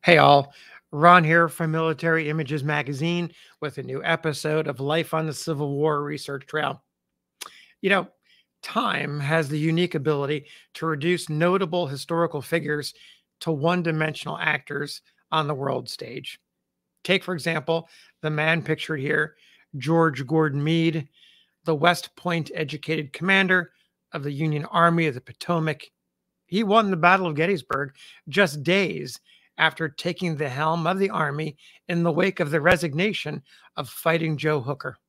Hey all, Ron here from Military Images Magazine with a new episode of Life on the Civil War Research Trail. You know, time has the unique ability to reduce notable historical figures to one dimensional actors on the world stage. Take, for example, the man pictured here, George Gordon Meade, the West Point educated commander of the Union Army of the Potomac. He won the Battle of Gettysburg just days after taking the helm of the army in the wake of the resignation of Fighting Joe Hooker.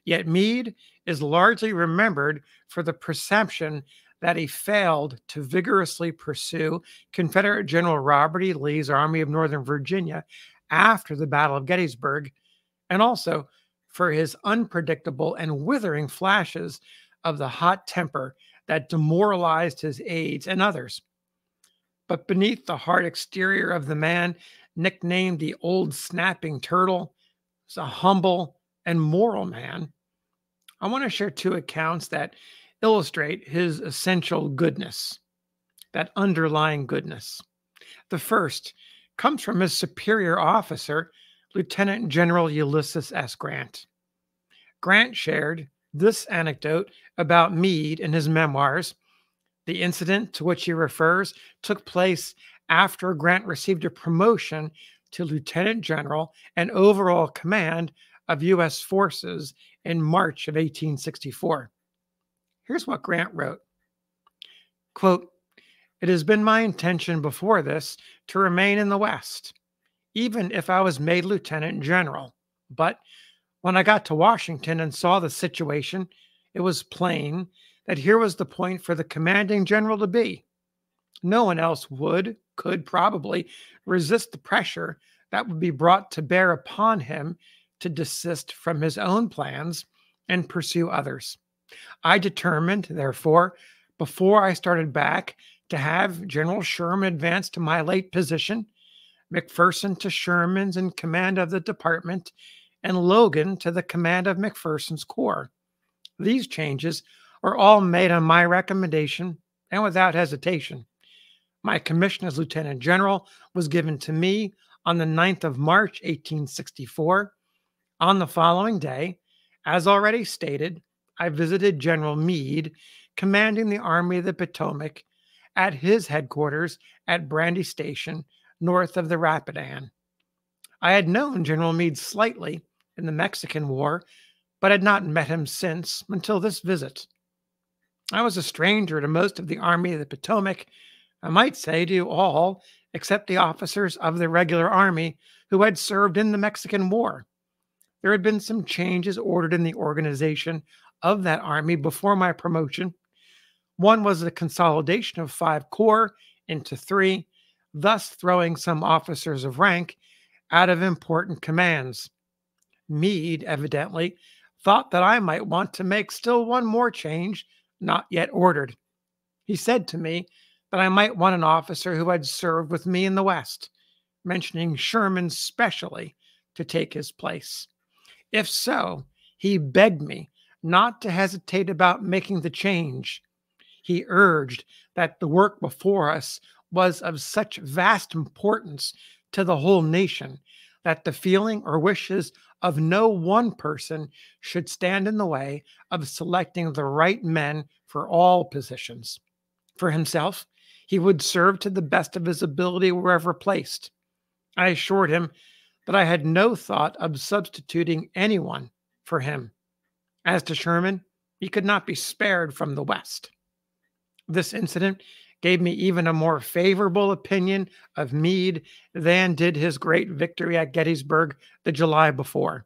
Yet Meade is largely remembered for the perception that he failed to vigorously pursue Confederate General Robert E. Lee's Army of Northern Virginia after the Battle of Gettysburg, and also for his unpredictable and withering flashes of the hot temper that demoralized his aides and others. But beneath the hard exterior of the man, nicknamed the Old Snapping Turtle, is a humble and moral man. I want to share two accounts that illustrate his essential goodness, that underlying goodness. The first comes from his superior officer, Lieutenant General Ulysses S. Grant. Grant shared this anecdote about Meade in his memoirs. The incident to which he refers took place after Grant received a promotion to Lieutenant General and overall command of U.S. forces in March of 1864. Here's what Grant wrote. Quote, "It has been my intention before this to remain in the West, even if I was made Lieutenant General. But when I got to Washington and saw the situation, it was plain that here was the point for the commanding general to be. No one else could probably resist the pressure that would be brought to bear upon him to desist from his own plans and pursue others. I determined, therefore, before I started back, to have General Sherman advance to my late position, McPherson to Sherman's in command of the department, and Logan to the command of McPherson's corps. These changes are all made on my recommendation and without hesitation. My commission as Lieutenant General was given to me on the 9th of March, 1864. On the following day, as already stated, I visited General Meade, commanding the Army of the Potomac, at his headquarters at Brandy Station, north of the Rapidan. I had known General Meade slightly in the Mexican War, but had not met him since until this visit. I was a stranger to most of the Army of the Potomac, I might say to all except the officers of the regular army who had served in the Mexican War. There had been some changes ordered in the organization of that army before my promotion. One was the consolidation of 5 corps into 3, thus throwing some officers of rank out of important commands. Meade, evidently, thought that I might want to make still one more change, not yet ordered. He said to me that I might want an officer who had served with me in the West, mentioning Sherman specially to take his place. If so, he begged me not to hesitate about making the change. He urged that the work before us was of such vast importance to the whole nation that the feeling or wishes of no one person should stand in the way of selecting the right men for all positions. For himself, he would serve to the best of his ability wherever placed. I assured him that I had no thought of substituting anyone for him. As to Sherman, he could not be spared from the West. This incident gave me even a more favorable opinion of Meade than did his great victory at Gettysburg the July before.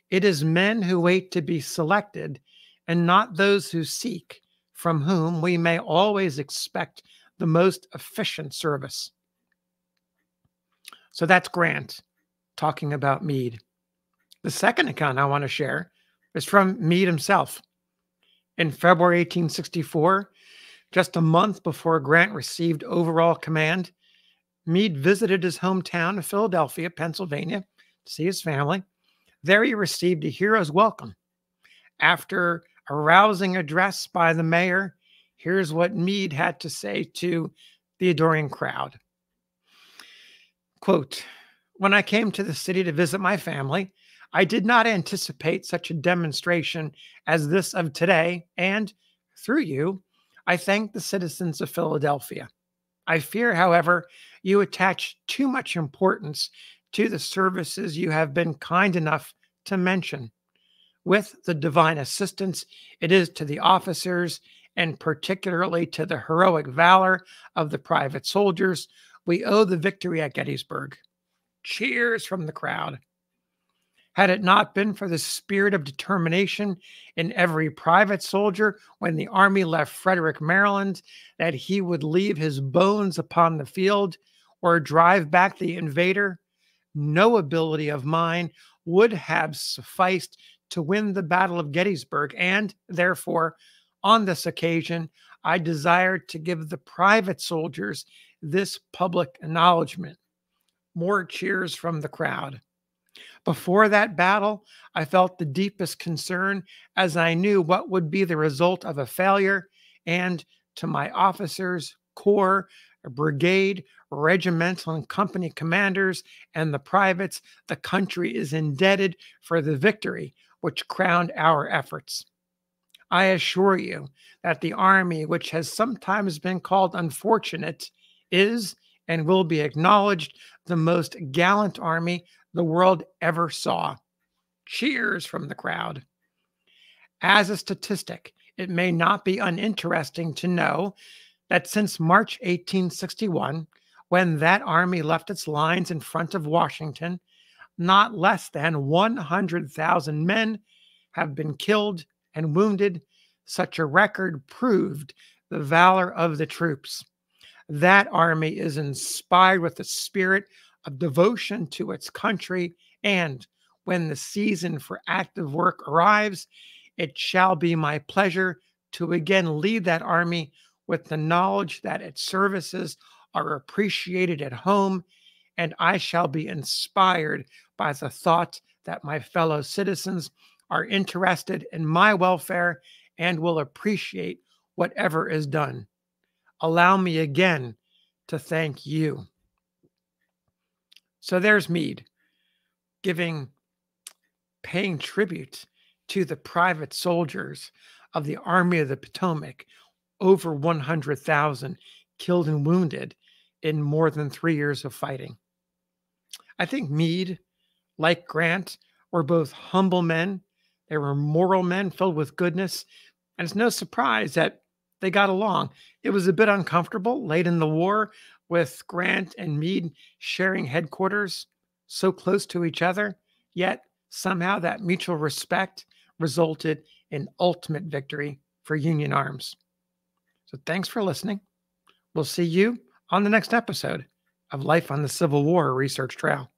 It is men who wait to be selected, and not those who seek, from whom we may always expect the most efficient service. So that's Grant talking about Meade. The second account I want to share is from Meade himself. In February 1864, just a month before Grant received overall command, Meade visited his hometown of Philadelphia, Pennsylvania, to see his family. There he received a hero's welcome. After a rousing address by the mayor, here's what Meade had to say to the adoring crowd. Quote, when I came to the city to visit my family, I did not anticipate such a demonstration as this of today, and through you, I thank the citizens of Philadelphia. I fear, however, you attach too much importance to the services you have been kind enough to mention. With the divine assistance, it is to the officers, and particularly to the heroic valor of the private soldiers, we owe the victory at Gettysburg. Cheers from the crowd. Had it not been for the spirit of determination in every private soldier when the army left Frederick, Maryland, that he would leave his bones upon the field or drive back the invader, no ability of mine would have sufficed to win the Battle of Gettysburg. And therefore, on this occasion, I desired to give the private soldiers this public acknowledgement. More cheers from the crowd. Before that battle, I felt the deepest concern as I knew what would be the result of a failure. And to my officers, corps, brigade, regimental, and company commanders, and the privates, the country is indebted for the victory which crowned our efforts. I assure you that the army, which has sometimes been called unfortunate, is and will be acknowledged the most gallant army the world ever saw. Cheers from the crowd. As a statistic, it may not be uninteresting to know that since March 1861, when that army left its lines in front of Washington, not less than 100,000 men have been killed and wounded. Such a record proved the valor of the troops. That army is inspired with the spirit of devotion to its country, and when the season for active work arrives, it shall be my pleasure to again lead that army with the knowledge that its services are appreciated at home, and I shall be inspired by the thought that my fellow citizens are interested in my welfare and will appreciate whatever is done. Allow me again to thank you. So there's Meade paying tribute to the private soldiers of the Army of the Potomac, over 100,000 killed and wounded in more than 3 years of fighting. I think Meade, like Grant, were both humble men. They were moral men filled with goodness. And it's no surprise that they got along. It was a bit uncomfortable late in the war with Grant and Meade sharing headquarters so close to each other, yet somehow that mutual respect resulted in ultimate victory for Union arms. So thanks for listening. We'll see you on the next episode of Life on the Civil War Research Trail.